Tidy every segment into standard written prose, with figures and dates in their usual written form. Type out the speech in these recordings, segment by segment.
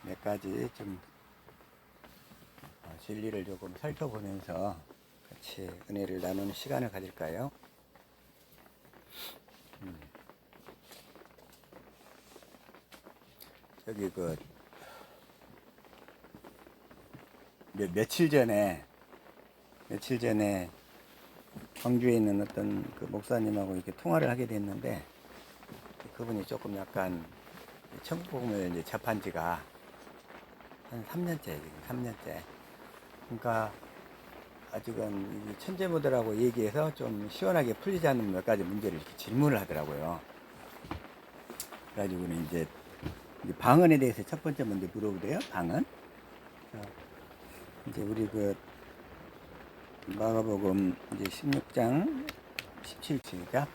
몇 가지 좀 진리를 조금 살펴보면서 같이 은혜를 나누는 시간을 가질까요? 저기 며칠 전에 광주에 있는 어떤 그 목사님하고 이렇게 통화를 하게 됐는데, 그분이 조금 약간 천국복음을 이제 접한 지가 한 3년째, 지금 3년째. 그러니까 아직은 이 천재모델하고 얘기해서 좀 시원하게 풀리지 않는 몇 가지 문제를 이렇게 질문을 하더라고요. 그래가지고는 이제 방언에 대해서 첫 번째 문제 물어보대요. 방언. 이제 우리 마가복음 이제 16장 17절이죠.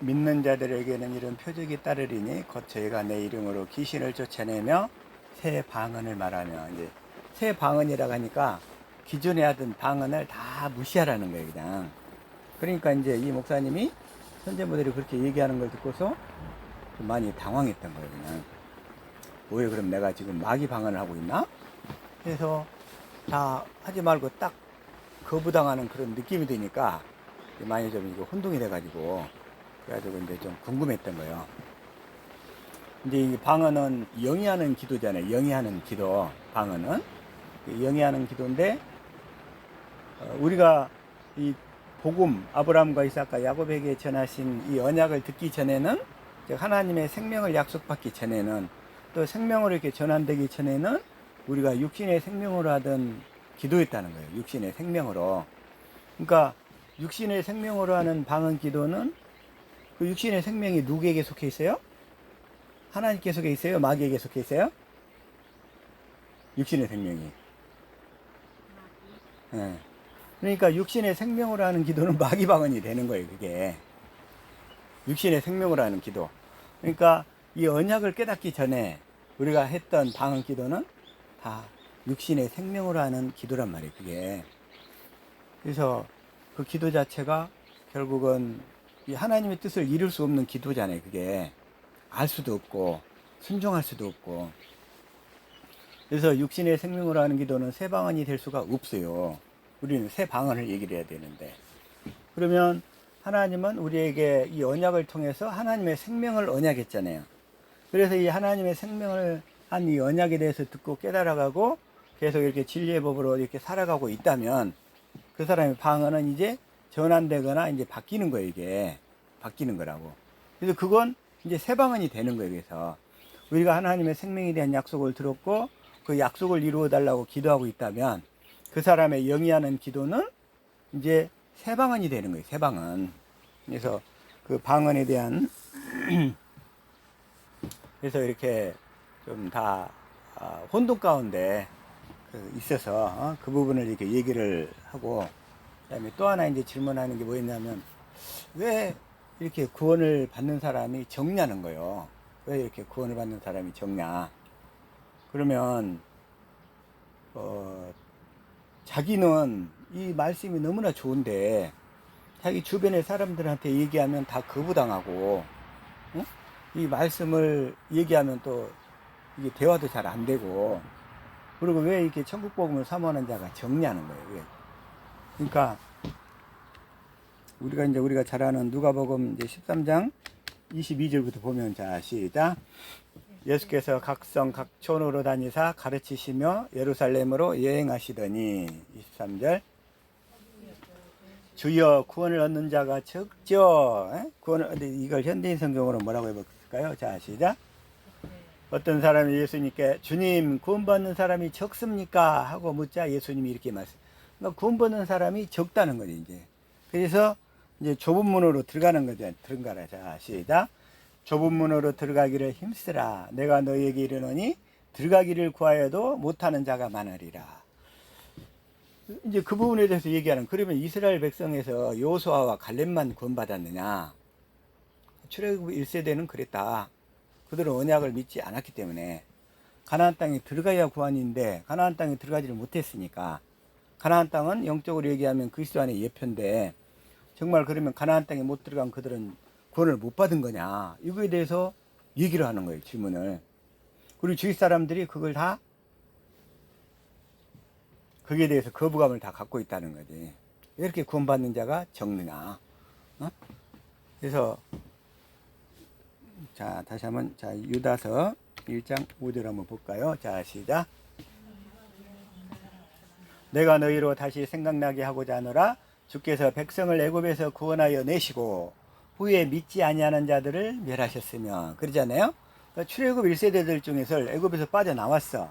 믿는 자들에게는 이런 표적이 따르리니 곧 저희가 내 이름으로 귀신을 쫓아내며 새 방언을 말하며, 이제 새 방언이라고 하니까 기존에 하던 방언을 다 무시하라는 거예요, 그냥. 그러니까 이제 이 목사님이 현재 모델이 그렇게 얘기하는 걸 듣고서 좀 많이 당황했던 거예요, 그냥. 왜 그럼 내가 지금 마귀 방언을 하고 있나? 그래서 다 하지 말고 딱 거부당하는 그런 느낌이 드니까 많이 좀 이거 혼동이 돼가지고, 그래가지고 이제 좀 궁금했던 거예요. 이제 이 방언은 영위하는 기도잖아요. 영위하는 기도, 방언은 영위하는 기도인데, 우리가 이 복음, 아브라함과 이삭과 야곱에게 전하신 이 언약을 듣기 전에는, 즉 하나님의 생명을 약속받기 전에는, 또 생명으로 이렇게 전환되기 전에는 우리가 육신의 생명으로 하던 기도였다는 거예요. 육신의 생명으로. 그러니까 육신의 생명으로 하는 방언 기도는, 그 육신의 생명이 누구에게 속해 있어요? 하나님께 속해 있어요? 마귀에게 속해 있어요? 육신의 생명이. 예. 그러니까 육신의 생명으로 하는 기도는 마귀 방언이 되는 거예요, 그게. 육신의 생명으로 하는 기도. 그러니까 이 언약을 깨닫기 전에 우리가 했던 방언 기도는 다 육신의 생명으로 하는 기도란 말이에요, 그게. 그래서 그 기도 자체가 결국은 이 하나님의 뜻을 이룰 수 없는 기도잖아요, 그게. 알 수도 없고 순종할 수도 없고. 그래서 육신의 생명으로 하는 기도는 새 방언이 될 수가 없어요. 우리는 새 방언을 얘기를 해야 되는데, 그러면 하나님은 우리에게 이 언약을 통해서 하나님의 생명을 언약했잖아요. 그래서 이 하나님의 생명을 한 이 언약에 대해서 듣고 깨달아가고 계속 이렇게 진리의 법으로 이렇게 살아가고 있다면, 그 사람의 방언은 이제 전환되거나 이제 바뀌는 거예요. 이게 바뀌는 거라고. 그래서 그건 이제 새 방언이 되는 거예요. 그래서 우리가 하나님의 생명에 대한 약속을 들었고 그 약속을 이루어 달라고 기도하고 있다면, 그 사람의 영위하는 기도는 이제 새 방언이 되는 거예요. 새 방언. 그래서 그 방언에 대한 그래서 이렇게 좀 다 혼돈 가운데 있어서 그 부분을 이렇게 얘기를 하고, 그다음에 또 하나 이제 질문하는 게 뭐였냐면, 왜 이렇게 구원을 받는 사람이 적냐는 거예요. 왜 이렇게 구원을 받는 사람이 적냐? 그러면 자기는 이 말씀이 너무나 좋은데 자기 주변의 사람들한테 얘기하면 다 거부당하고, 응? 이 말씀을 얘기하면 또 이게 대화도 잘 안 되고, 그리고 왜 이렇게 천국 복음을 사모하는 자가 적냐는 거예요. 왜? 그러니까 우리가 잘 아는 누가복음 이제 13장 22절부터 보면, 자 시작. 예수께서 각성 각촌으로 다니사 가르치시며 예루살렘으로 여행하시더니, 23절. 주여 구원을 얻는 자가 적죠. 이걸 현대인 성경으로 뭐라고 해볼까요? 자 시작. 어떤 사람이 예수님께 주님 구원받는 사람이 적습니까? 하고 묻자 예수님이 이렇게 말씀. 그러니까 구원받는 사람이 적다는 거지 이제. 그래서 이제 좁은 문으로 들어가는 거죠. 들어가라. 자 시작. 좁은 문으로 들어가기를 힘쓰라. 내가 너희에게 이르노니 들어가기를 구하여도 못하는 자가 많으리라. 이제 그 부분에 대해서 얘기하는. 그러면 이스라엘 백성에서 여호수아와 갈렙만 구원받았느냐? 출애굽 1세대는 그랬다. 그들은 언약을 믿지 않았기 때문에. 가나안 땅에 들어가야 구원인데 가나안 땅에 들어가지를 못했으니까. 가나안 땅은 영적으로 얘기하면 그리스도 안의 예표인데, 정말 그러면 가나안 땅에 못 들어간 그들은 구원을 못 받은 거냐? 이거에 대해서 얘기를 하는 거예요, 질문을. 그리고 주위 사람들이 그걸 다 거기에 대해서 거부감을 다 갖고 있다는 거지. 이렇게 구원받는 자가 적느냐. 어? 그래서 자 다시 한번 자 유다서 1장 5절 한번 볼까요? 자 시작. 내가 너희로 다시 생각나게 하고자 하노라. 주께서 백성을 애굽에서 구원하여 내시고 후에 믿지 아니하는 자들을 멸하셨으며 그러잖아요. 그러니까 출애굽 1세대들 중에서 애굽에서 빠져나왔어.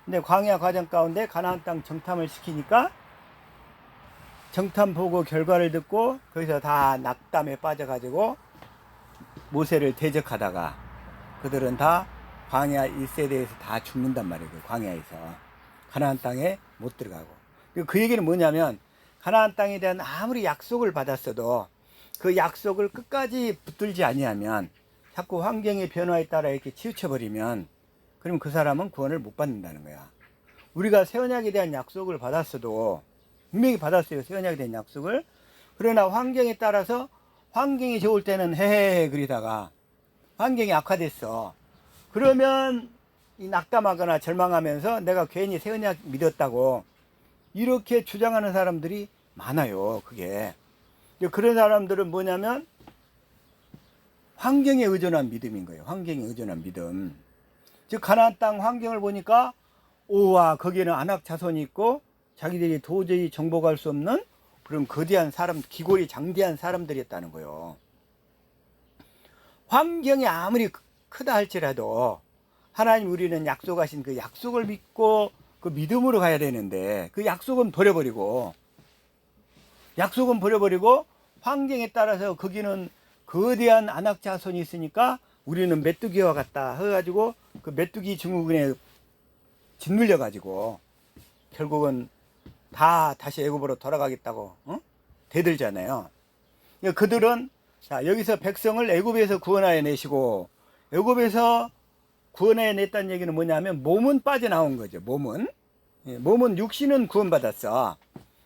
근데 광야 과정 가운데 가나안 땅 정탐을 시키니까 정탐 보고 결과를 듣고 거기서 다 낙담에 빠져가지고 모세를 대적하다가 그들은 다 광야 1세대에서 다 죽는단 말이에요. 광야에서 가나안 땅에 못 들어가고. 그 얘기는 뭐냐면 가나안 땅에 대한 아무리 약속을 받았어도 그 약속을 끝까지 붙들지 아니하면 자꾸 환경의 변화에 따라 이렇게 치우쳐버리면 그럼 그 사람은 구원을 못 받는다는 거야. 우리가 새 언약에 대한 약속을 받았어도 분명히 받았어요. 새 언약에 대한 약속을. 그러나 환경에 따라서 환경이 좋을 때는 헤헤헤 그리다가 환경이 악화됐어. 그러면 이 낙담하거나 절망하면서 내가 괜히 새 언약 믿었다고 이렇게 주장하는 사람들이 많아요. 그게 그런 사람들은 뭐냐면 환경에 의존한 믿음인 거예요. 환경에 의존한 믿음. 즉 가나안 땅 환경을 보니까 오와 거기에는 안악 자손이 있고 자기들이 도저히 정복할 수 없는 그런 거대한 사람, 기골이 장대한 사람들이었다는 거예요. 환경이 아무리 크다 할지라도 하나님 우리는 약속하신 그 약속을 믿고 그 믿음으로 가야 되는데 그 약속은 버려버리고 환경에 따라서 거기는 거대한 안악 자손이 있으니까 우리는 메뚜기와 같다 해가지고 그 메뚜기 증후군에 짓눌려 가지고 결국은 다 다시 애굽으로 돌아가겠다고 대들잖아요. 그러니까 그들은 자 여기서 백성을 애굽에서 구원하여 내시고 애굽에서 구원하여 냈다는 얘기는 뭐냐면 몸은 빠져나온 거죠. 몸은 육신은 구원받았어.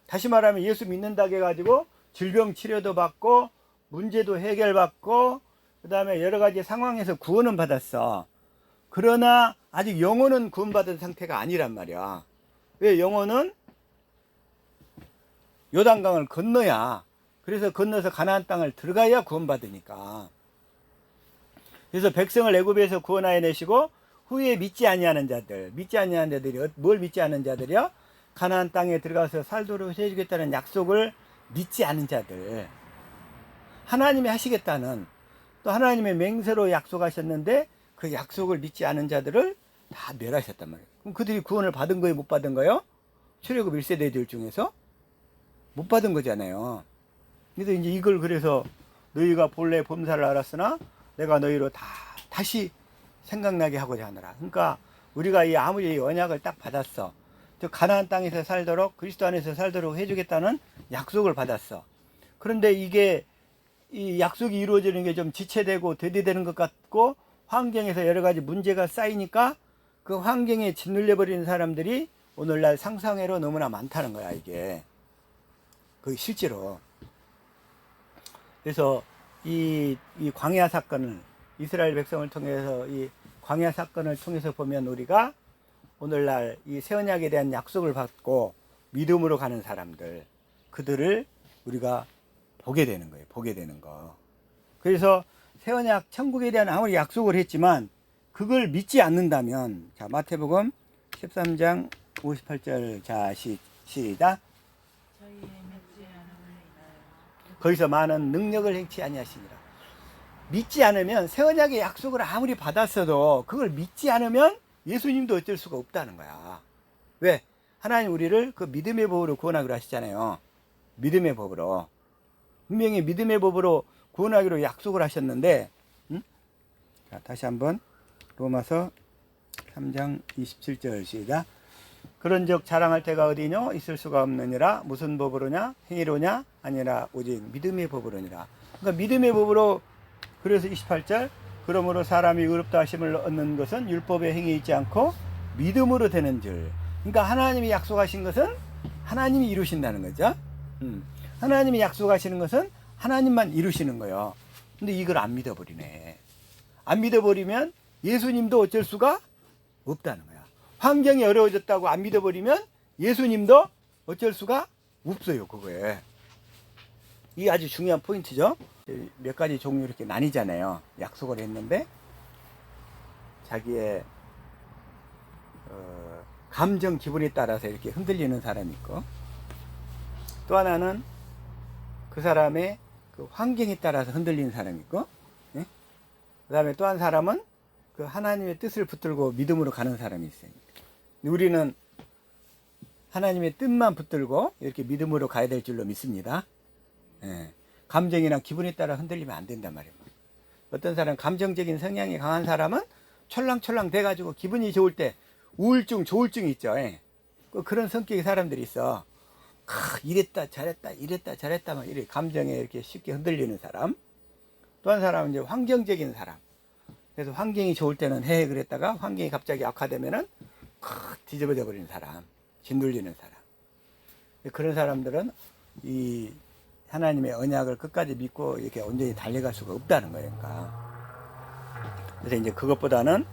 다시 말하면 예수 믿는다고 해가지고 질병 치료도 받고 문제도 해결받고 그 다음에 여러 가지 상황에서 구원은 받았어. 그러나 아직 영혼은 구원받은 상태가 아니란 말이야. 왜? 영혼은 요단강을 건너야, 그래서 건너서 가나안 땅을 들어가야 구원받으니까. 그래서 백성을 애굽에서 구원하여 내시고 후에 믿지 아니하는 자들이 뭘 믿지 않는 자들이요? 가나안 땅에 들어가서 살도록 해주겠다는 약속을 믿지 않은 자들, 하나님이 하시겠다는 또 하나님의 맹세로 약속하셨는데 그 약속을 믿지 않은 자들을 다 멸하셨단 말이에요. 그럼 그들이 구원을 받은 거예요, 못 받은 거예요? 출애굽 1세대들 중에서 못 받은 거잖아요. 그래서 이제 이걸 그래서 너희가 본래 범사를 알았으나 내가 너희로 다시 생각나게 하고자 하노라. 그러니까 우리가 이 아무리 언약을 딱 받았어. 저 가나안 땅에서 살도록 그리스도 안에서 살도록 해주겠다는 약속을 받았어. 그런데 이게 이 약속이 이루어지는 게 좀 지체되고 대대되는 것 같고 환경에서 여러 가지 문제가 쌓이니까 그 환경에 짓눌려 버리는 사람들이 오늘날 상상외로 너무나 많다는 거야 이게. 그 실제로. 그래서 이 광야 사건을 이스라엘 백성을 통해서 이 광야 사건을 통해서 보면 우리가 오늘날 이 새 언약에 대한 약속을 받고 믿음으로 가는 사람들, 그들을 우리가 보게 되는 거예요. 보게 되는 거. 그래서 새 언약 천국에 대한 아무리 약속을 했지만 그걸 믿지 않는다면, 자 마태복음 13장 58절 자 시작. 거기서 많은 능력을 행치 아니하시니라. 믿지 않으면 새 언약의 약속을 아무리 받았어도 그걸 믿지 않으면 예수님도 어쩔 수가 없다는 거야. 왜? 하나님 우리를 그 믿음의 법으로 구원하기로 하시잖아요. 믿음의 법으로. 분명히 믿음의 법으로 구원하기로 약속을 하셨는데, 자, 다시 한번 로마서 3장 27절 시작. 그런즉 자랑할 때가 어디뇨? 있을 수가 없느니라. 무슨 법으로냐? 행위로냐? 아니라 오직 믿음의 법으로니라. 그러니까 믿음의 법으로. 그래서 28절 그러므로 사람이 의롭다 하심을 얻는 것은 율법의 행위 있지 않고 믿음으로 되는 줄. 그러니까 하나님이 약속하신 것은 하나님이 이루신다는 거죠. 하나님이 약속하시는 것은 하나님만 이루시는 거예요. 근데 이걸 안 믿어버리네. 안 믿어버리면 예수님도 어쩔 수가 없다는 거야. 환경이 어려워졌다고 안 믿어버리면 예수님도 어쩔 수가 없어요, 그거에. 이게 아주 중요한 포인트죠. 몇 가지 종류 이렇게 나뉘잖아요. 약속을 했는데 자기의 감정 기분에 따라서 이렇게 흔들리는 사람이 있고, 또 하나는 그 사람의 그 환경에 따라서 흔들리는 사람이 있고, 예? 그 다음에 또 한 사람은 그 하나님의 뜻을 붙들고 믿음으로 가는 사람이 있어요. 우리는 하나님의 뜻만 붙들고 이렇게 믿음으로 가야 될 줄로 믿습니다. 예. 감정이나 기분에 따라 흔들리면 안 된단 말이에요. 어떤 사람, 감정적인 성향이 강한 사람은 촐랑촐랑 돼가지고 기분이 좋을 때 우울증, 조울증이 있죠. 예. 그런 성격의 사람들이 있어. 이랬다 잘했다 막 이렇게 감정에 이렇게 쉽게 흔들리는 사람. 또 한 사람은 이제 환경적인 사람. 그래서 환경이 좋을 때는 헤헤 그랬다가 환경이 갑자기 악화되면은 뒤집어져 버리는 사람, 짓눌리는 사람. 그런 사람들은 이 하나님의 언약을 끝까지 믿고 이렇게 온전히 달려갈 수가 없다는 거예요. 그러니까. 그래서 이제 그것보다는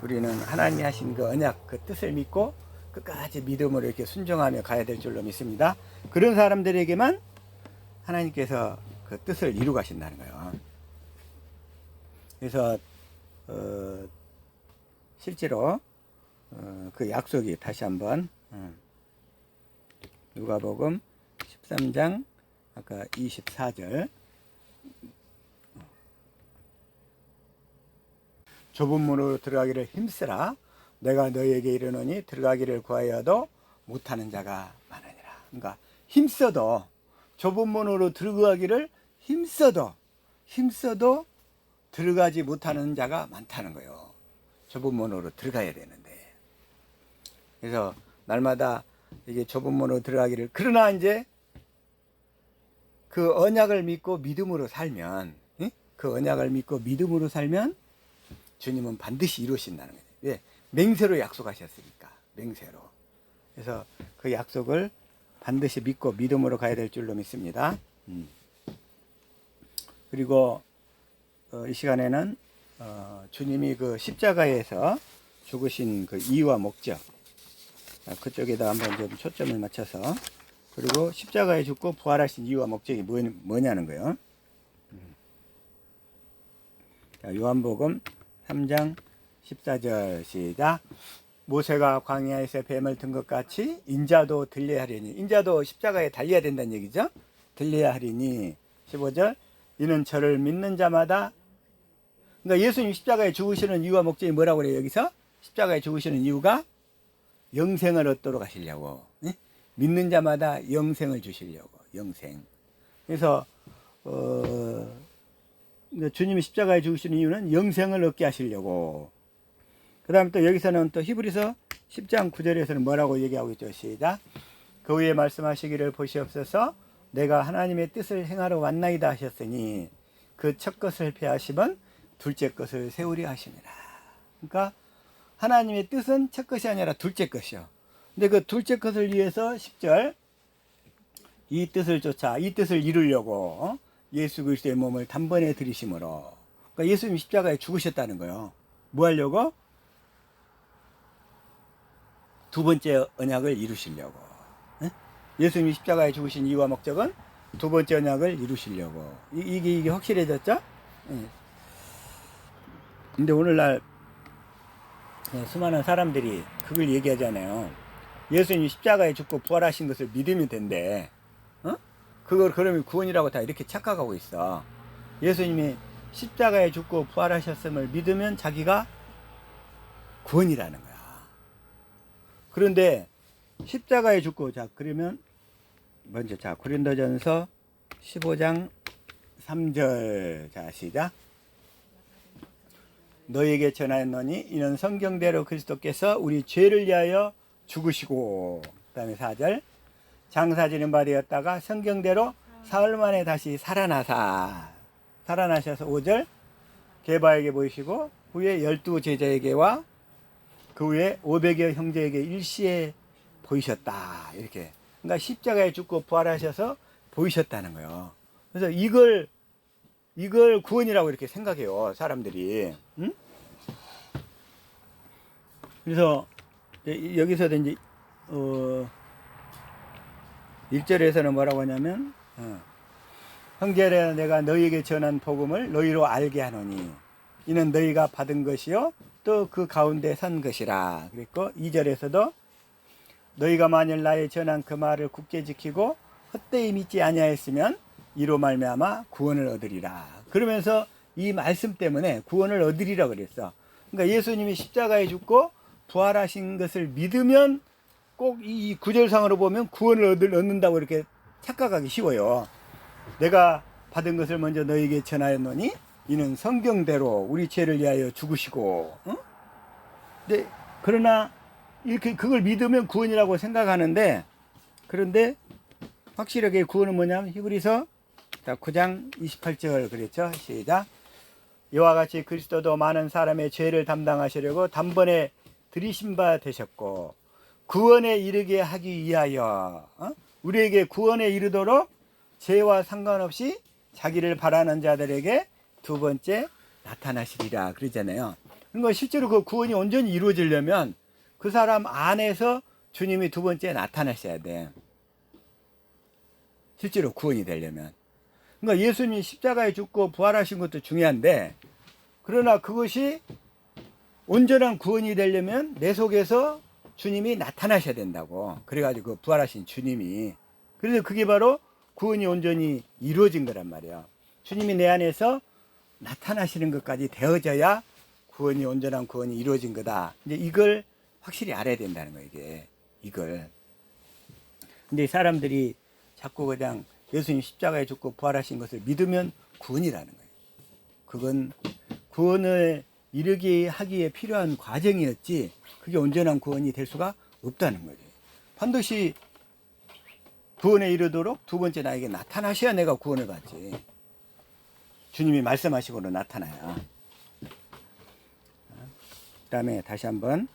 우리는 하나님이 하신 그 언약, 그 뜻을 믿고 끝까지 믿음으로 이렇게 순종하며 가야 될 줄로 믿습니다. 그런 사람들에게만 하나님께서 그 뜻을 이루 가신다는 거예요. 그래서 실제로 그 약속이 다시 한번 누가복음 13장 아까 24절, 좁은 문으로 들어가기를 힘쓰라. 내가 너희에게 이르노니 들어가기를 구하여도 못하는 자가 많으니라. 그러니까 힘써도, 좁은 문으로 들어가기를 힘써도 들어가지 못하는 자가 많다는 거예요. 좁은 문으로 들어가야 되는데. 그래서 날마다 이게 좁은 문으로 들어가기를, 그러나 이제 그 언약을 믿고 믿음으로 살면, 그 언약을 믿고 믿음으로 살면 주님은 반드시 이루신다는 거예요. 왜? 맹세로 약속하셨으니까. 맹세로. 그래서 그 약속을 반드시 믿고 믿음으로 가야 될 줄로 믿습니다. 그리고 이 시간에는 주님이 그 십자가에서 죽으신 그 이유와 목적, 그쪽에다 한번 좀 초점을 맞춰서, 그리고 십자가에 죽고 부활하신 이유와 목적이 뭐냐는 거예요. 자, 요한복음 3장 14절 시작. 모세가 광야에서 뱀을 든 것 같이 인자도 들려야 하리니, 인자도 십자가에 달려야 된다는 얘기죠. 들려야 하리니. 15절. 이는 저를 믿는 자마다, 그러니까 예수님 십자가에 죽으시는 이유와 목적이 뭐라고 그래요? 여기서 십자가에 죽으시는 이유가 영생을 얻도록 하시려고, 믿는 자마다 영생을 주시려고, 영생. 그래서 주님이 십자가에 죽으시는 이유는 영생을 얻게 하시려고. 그 다음에 또 여기서는 또 히브리서 10장 9절에서는 뭐라고 얘기하고 있죠? 시작. 그 후에 말씀하시기를 보시옵소서. 내가 하나님의 뜻을 행하러 왔나이다 하셨으니 그 첫 것을 폐하시면 둘째 것을 세우려 하시니라. 그러니까 하나님의 뜻은 첫 것이 아니라 둘째 것이요. 근데 그 둘째 것을 위해서 10절, 이 뜻을 쫓아, 이 뜻을 이루려고 예수 그리스도의 몸을 단번에 들이심으로. 그러니까 예수님 십자가에 죽으셨다는 거예요. 뭐 하려고? 두 번째 언약을 이루시려고. 예수님이 십자가에 죽으신 이유와 목적은 두 번째 언약을 이루시려고. 이게 확실해졌죠? 근데 오늘날 수많은 사람들이 그걸 얘기하잖아요. 예수님이 십자가에 죽고 부활하신 것을 믿으면 된대. 그걸 그러면 구원이라고 다 이렇게 착각하고 있어. 예수님이 십자가에 죽고 부활하셨음을 믿으면 자기가 구원이라는 거야. 그런데 십자가에 죽고, 자, 그러면 먼저, 자, 고린도전서 15장 3절, 자, 시작. 너에게 전하였노니 이는 성경대로 그리스도께서 우리 죄를 위하여 죽으시고, 그 다음에 4절. 장사지는 바 되었다가 성경대로 사흘 만에 다시 살아나셔서 5절. 게바에게 보이시고 후에 12 제자에게와 그 후에 500여 형제에게 일시에 보이셨다. 이렇게. 그러니까 십자가에 죽고 부활하셔서 보이셨다는 거예요. 그래서 이걸 구원이라고 이렇게 생각해요, 사람들이. 응? 그래서 여기서도 이제 1절에서는 뭐라고 하냐면 형제라 내가 너희에게 전한 복음을 너희로 알게 하노니 이는 너희가 받은 것이요 또 그 가운데 선 것이라. 그랬고 2절에서도 너희가 만일 나의 전한 그 말을 굳게 지키고 헛되이 믿지 아니하였으면 이로 말미암아 구원을 얻으리라. 그러면서 이 말씀 때문에 구원을 얻으리라 그랬어. 그러니까 예수님이 십자가에 죽고 부활하신 것을 믿으면 꼭 이 구절상으로 보면 구원을 얻는다고 이렇게 착각하기 쉬워요. 내가 받은 것을 먼저 너희에게 전하였노니 이는 성경대로 우리 죄를 위하여 죽으시고, 근데 그러나 이렇게 그걸 믿으면 구원이라고 생각하는데, 그런데 확실하게 구원은 뭐냐면 히브리서 9장 28절 그랬죠. 시작. 이와 같이 그리스도도 많은 사람의 죄를 담당하시려고 단번에 들이신 바 되셨고 구원에 이르게 하기 위하여 우리에게 구원에 이르도록 죄와 상관없이 자기를 바라는 자들에게 두 번째 나타나시리라 그러잖아요. 그러니까 실제로 그 구원이 온전히 이루어지려면 그 사람 안에서 주님이 두 번째 나타나셔야 돼. 실제로 구원이 되려면. 그러니까 예수님이 십자가에 죽고 부활하신 것도 중요한데, 그러나 그것이 온전한 구원이 되려면 내 속에서 주님이 나타나셔야 된다고. 그래가지고 그 부활하신 주님이. 그래서 그게 바로 구원이 온전히 이루어진 거란 말이야. 주님이 내 안에서 나타나시는 것까지 되어져야 구원이 온전한 구원이 이루어진 거다. 이제 이걸 확실히 알아야 된다는 거예요, 이게. 이걸. 근데 사람들이 자꾸 그냥 예수님 십자가에 죽고 부활하신 것을 믿으면 구원이라는 거예요. 그건 구원을 이르게 하기에 필요한 과정이었지 그게 온전한 구원이 될 수가 없다는 거죠. 반드시 구원에 이르도록 두 번째 나에게 나타나셔야 내가 구원을 받지. 주님이 말씀하시고로 나타나야. 그 다음에 다시 한번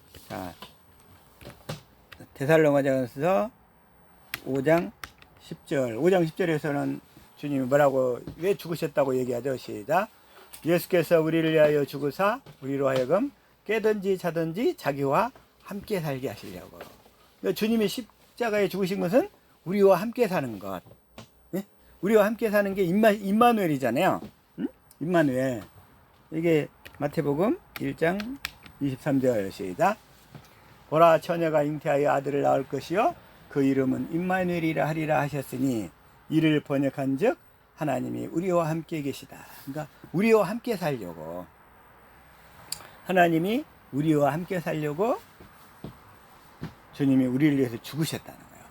데살로니가전서 5장 10절 5장 10절에서는 주님이 뭐라고 왜 죽으셨다고 얘기하죠. 시작. 예수께서 우리를 위하여 죽으사 우리로 하여금 깨든지 자든지 자기와 함께 살게 하시려고. 그러니까 주님이 십자가에 죽으신 것은 우리와 함께 사는 것. 네? 우리와 함께 사는 게 임마누엘이잖아요. 응? 임마누엘. 이게 마태복음 1장 23절 시작. 보라 처녀가 잉태하여 아들을 낳을 것이요 그 이름은 임마누엘이라 하리라 하셨으니 이를 번역한즉 하나님이 우리와 함께 계시다. 그러니까 우리와 함께 살려고 하나님이 우리와 함께 살려고 주님이 우리를 위해서 죽으셨다는 거예요.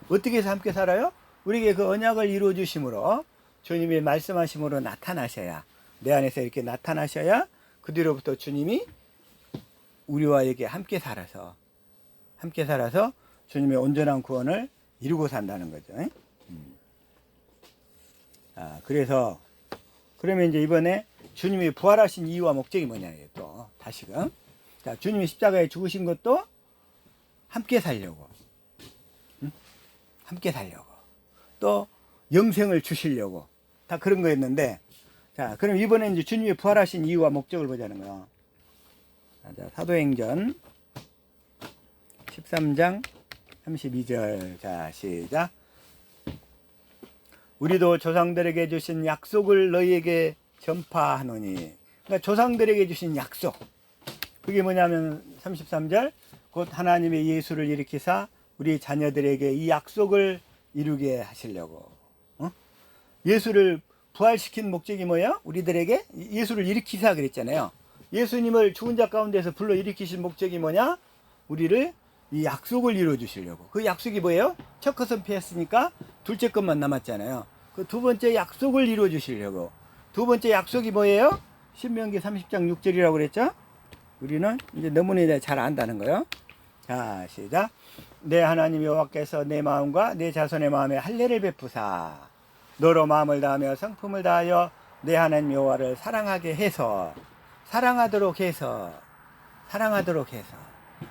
어떻게 해서 함께 살아요? 우리에게 그 언약을 이루어 주심으로 주님이 말씀하심으로 나타나셔야 내 안에서 이렇게 나타나셔야 그 뒤로부터 주님이 우리와 이렇게 함께 살아서 주님의 온전한 구원을 이루고 산다는 거죠. 그래서 그러면 이제 이번에 주님이 부활하신 이유와 목적이 뭐냐예요. 또 다시금 주님이 십자가에 죽으신 것도 함께 살려고, 함께 살려고, 또 영생을 주시려고 다 그런 거였는데, 자 그럼 이번에 이제 주님이 부활하신 이유와 목적을 보자는 거예요. 자, 사도행전 13장 32절 자 시작. 우리도 조상들에게 주신 약속을 너희에게 전파하노니. 그러니까 조상들에게 주신 약속. 그게 뭐냐면 33절 곧 하나님의 예수를 일으키사 우리 자녀들에게 이 약속을 이루게 하시려고. 예수를 부활시킨 목적이 뭐야? 우리들에게 예수를 일으키사 그랬잖아요. 예수님을 죽은 자 가운데서 불러 일으키신 목적이 뭐냐? 우리를 이 약속을 이루어 주시려고. 그 약속이 뭐예요? 첫 것은 피했으니까 둘째 것만 남았잖아요. 그 두 번째 약속을 이루어 주시려고. 두 번째 약속이 뭐예요? 신명기 30장 6절이라고 그랬죠? 우리는 이제 너무나 잘 안다는 거예요. 자, 시작. 내 하나님 여호와께서 내 마음과 내 자손의 마음에 할례를 베푸사 너로 마음을 다하며 성품을 다하여 내 하나님 여호와를 사랑하게 해서 사랑하도록 해서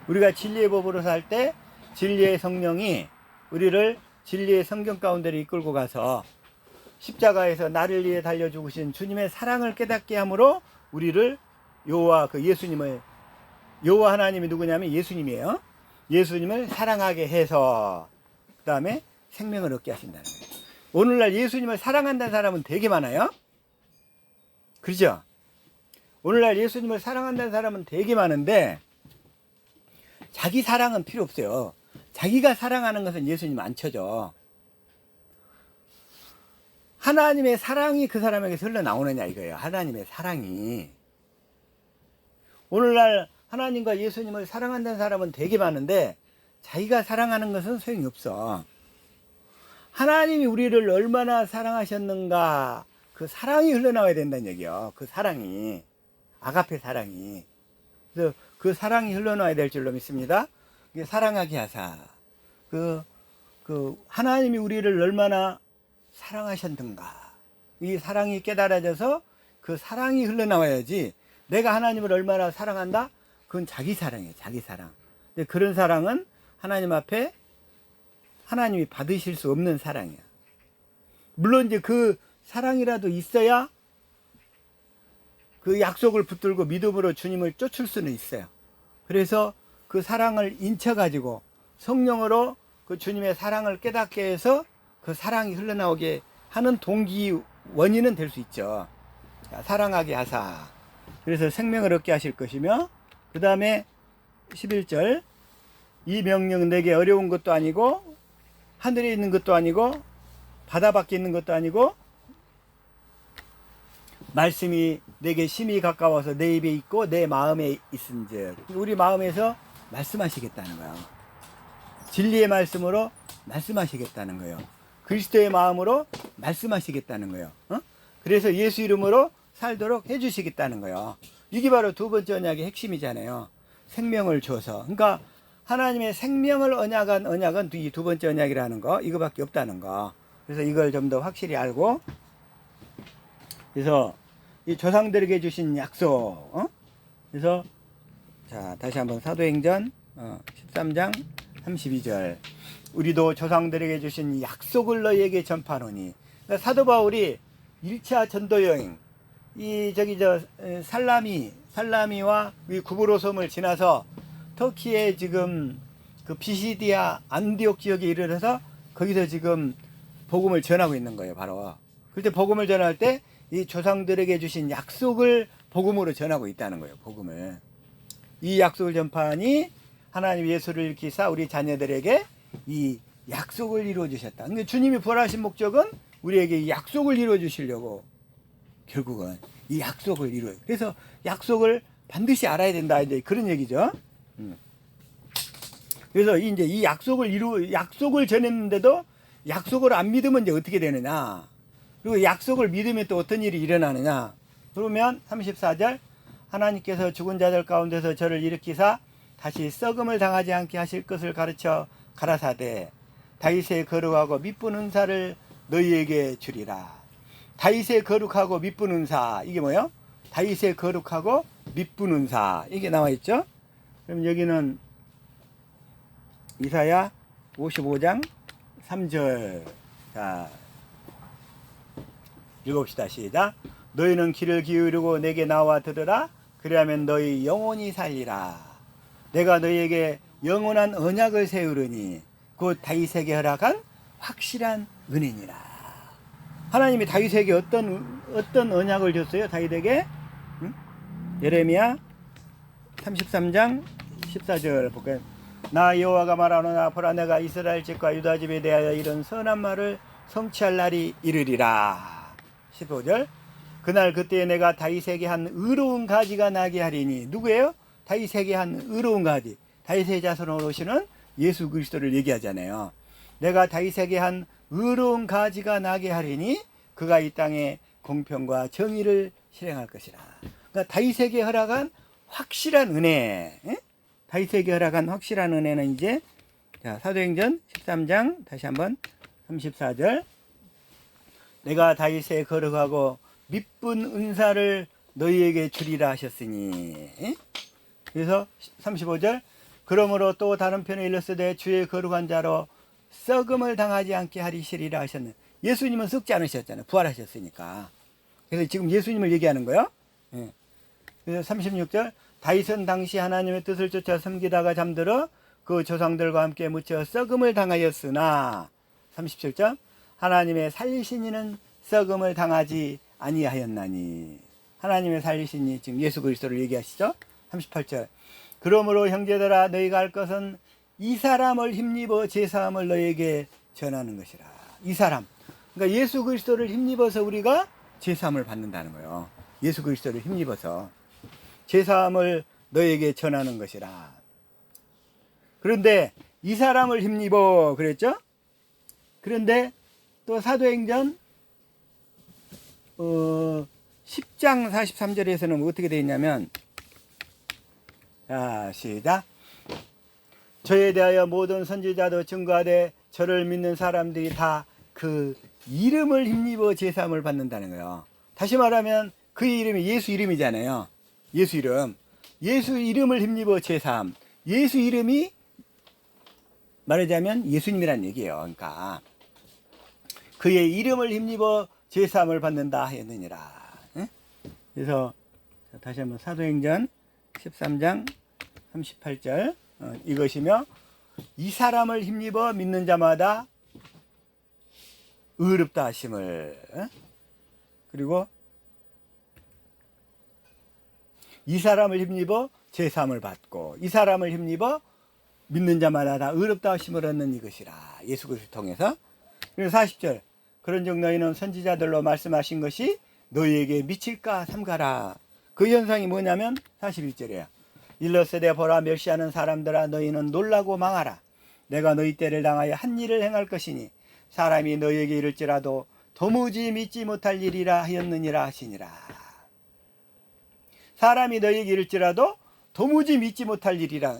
우리가 진리의 법으로 살 때 진리의 성령이 우리를 진리의 성경 가운데로 이끌고 가서 십자가에서 나를 위해 달려 죽으신 주님의 사랑을 깨닫게 함으로 우리를 여호와 그 예수님을 여호와 하나님이 누구냐면 예수님이에요. 예수님을 사랑하게 해서 그 다음에 생명을 얻게 하신다는 거예요. 오늘날 예수님을 사랑한다는 사람은 되게 많아요. 그렇죠? 오늘날 예수님을 사랑한다는 사람은 되게 많은데 자기 사랑은 필요 없어요. 자기가 사랑하는 것은 예수님 안 쳐져. 하나님의 사랑이 그 사람에게서 흘러나오느냐 이거예요. 하나님의 사랑이. 오늘날 하나님과 예수님을 사랑한다는 사람은 되게 많은데 자기가 사랑하는 것은 소용이 없어. 하나님이 우리를 얼마나 사랑하셨는가 그 사랑이 흘러나와야 된다는 얘기예요. 그 사랑이. 아가페 사랑이. 그래서 그 사랑이 흘러나와야 될 줄로 믿습니다. 사랑하게 하사. 하나님이 우리를 얼마나 사랑하셨는가. 이 사랑이 깨달아져서 그 사랑이 흘러나와야지 내가 하나님을 얼마나 사랑한다? 그건 자기 사랑이에요. 자기 사랑. 근데 그런 사랑은 하나님 앞에 하나님이 받으실 수 없는 사랑이야. 물론 이제 그 사랑이라도 있어야 그 약속을 붙들고 믿음으로 주님을 쫓을 수는 있어요. 그래서 그 사랑을 인쳐가지고 성령으로 그 주님의 사랑을 깨닫게 해서 그 사랑이 흘러나오게 하는 동기 원인은 될 수 있죠. 사랑하게 하사. 그래서 생명을 얻게 하실 것이며 그 다음에 11절 이 명령 내게 어려운 것도 아니고 하늘에 있는 것도 아니고 바다 밖에 있는 것도 아니고 말씀이 내게 심히 가까워서 내 입에 있고 내 마음에 있은즉 우리 마음에서 말씀하시겠다는 거예요. 진리의 말씀으로 말씀하시겠다는 거예요. 그리스도의 마음으로 말씀하시겠다는 거예요. 그래서 예수 이름으로 살도록 해주시겠다는 거예요. 이게 바로 두 번째 언약의 핵심이잖아요. 생명을 줘서. 그러니까 하나님의 생명을 언약한 언약은 이 두 번째 언약이라는 거 이거밖에 없다는 거. 그래서 이걸 좀 더 확실히 알고 그래서 이 조상들에게 주신 약속 그래서 자 다시 한번 사도행전 13장 32절 우리도 조상들에게 주신 약속을 너희에게 전파하노니 그러니까 사도 바울이 1차 전도 여행 살라미와 이 구브로 섬을 지나서 터키의 지금 그 비시디아 안디옥 지역에 이르러서 거기서 지금 복음을 전하고 있는 거예요. 바로 그때 복음을 전할 때 이 조상들에게 주신 약속을 복음으로 전하고 있다는 거예요. 복음을 이 약속을 전파하니 하나님 예수를 일으키사 우리 자녀들에게 이 약속을 이루어 주셨다. 근데 주님이 부활하신 목적은 우리에게 이 약속을 이루어 주시려고 결국은 이 약속을 이루어요. 그래서 약속을 반드시 알아야 된다. 이제 그런 얘기죠. 그래서 이제 이 약속을 전했는데도 약속을 안 믿으면 이제 어떻게 되느냐. 그리고 약속을 믿으면 또 어떤 일이 일어나느냐. 그러면 34절 하나님께서 죽은 자들 가운데서 저를 일으키사 다시 썩음을 당하지 않게 하실 것을 가르쳐 가라사대 다윗의 거룩하고 미쁜 은사를 너희에게 주리라. 다윗의 거룩하고 미쁜 은사 이게 뭐예요? 다윗의 거룩하고 미쁜 은사 이게 나와 있죠. 그럼 여기는 이사야 55장 3절 자 읽읍시다. 시작. 너희는 귀를 기울이고 내게 나와 들으라. 그리하면 너희 영혼이 살리라. 내가 너희에게 영원한 언약을 세우르니 곧 다윗에게 허락한 확실한 은혜니라. 하나님이 다윗에게 어떤 언약을 줬어요? 다윗에게 예레미야 33장 14절 볼까요? 나 여호와가 말하노나 보라 내가 이스라엘 집과 유다 집에 대하여 이런 선한 말을 성취할 날이 이르리라. 15절 그날 그때에 내가 다윗에게 한 의로운 가지가 나게 하리니 누구예요? 다윗에게 한 의로운 가지. 다윗의 자손으로 오시는 예수 그리스도를 얘기하잖아요. 내가 다윗에게 한 의로운 가지가 나게 하리니 그가 이 땅에 공평과 정의를 실행할 것이라. 그러니까 다윗에게 허락한 확실한 은혜. 다윗에게 허락한 확실한 은혜는 이제 자, 사도행전 13장 다시 한번 34절 내가 다윗의 거룩하고 미쁜 은사를 너희에게 주리라 하셨으니 그래서 35절 그러므로 또 다른 편에 일렀으되 주의 거룩한 자로 썩음을 당하지 않게 하리시리라 하셨네. 예수님은 썩지 않으셨잖아요. 부활하셨으니까. 그래서 지금 예수님을 얘기하는 거예요. 그래서 36절 다윗은 당시 하나님의 뜻을 쫓아 섬기다가 잠들어 그 조상들과 함께 묻혀 썩음을 당하였으나 37절 하나님의 살리신 이는 썩음을 당하지 아니하였나니. 하나님의 살리신 이 지금 예수 그리스도를 얘기하시죠. 38절 그러므로 형제들아 너희가 할 것은 이 사람을 힘입어 제사함을 너희에게 전하는 것이라. 이 사람 그러니까 예수 그리스도를 힘입어서 우리가 제사함을 받는다는 거예요. 예수 그리스도를 힘입어서 제사함을 너희에게 전하는 것이라. 그런데 이 사람을 힘입어 그랬죠. 그런데 또 사도행전 10장 43절에서는 어떻게 되어 있냐면, 자 시작. 저에 대하여 모든 선지자도 증거하되 저를 믿는 사람들이 다 그 이름을 힘입어 제사함을 받는다는 거예요. 다시 말하면 그의 이름이 예수 이름이잖아요. 예수 이름. 예수 이름을 힘입어 제사함. 예수 이름이 말하자면 예수님이란 얘기예요. 그러니까 그의 이름을 힘입어 제사함을 받는다 하였느니라. 그래서 다시 한번 사도행전 13장 38절 이것이며 이 사람을 힘입어 믿는 자마다 의롭다 하심을, 그리고 이 사람을 힘입어 제사함을 받고 이 사람을 힘입어 믿는 자마다 다 의롭다 하심을 얻는 이것이라. 예수 그리스도를 통해서. 그리고 40절 그런즉 너희는 선지자들로 말씀하신 것이 너희에게 미칠까 삼가라. 그 현상이 뭐냐면 41절이에요. 일러스되 보라 멸시하는 사람들아 너희는 놀라고 망하라. 내가 너희 때를 당하여 한 일을 행할 것이니 사람이 너희에게 이를지라도 도무지 믿지 못할 일이라 하였느니라 하시니라. 사람이 너희에게 이를지라도 도무지 믿지 못할 일이라.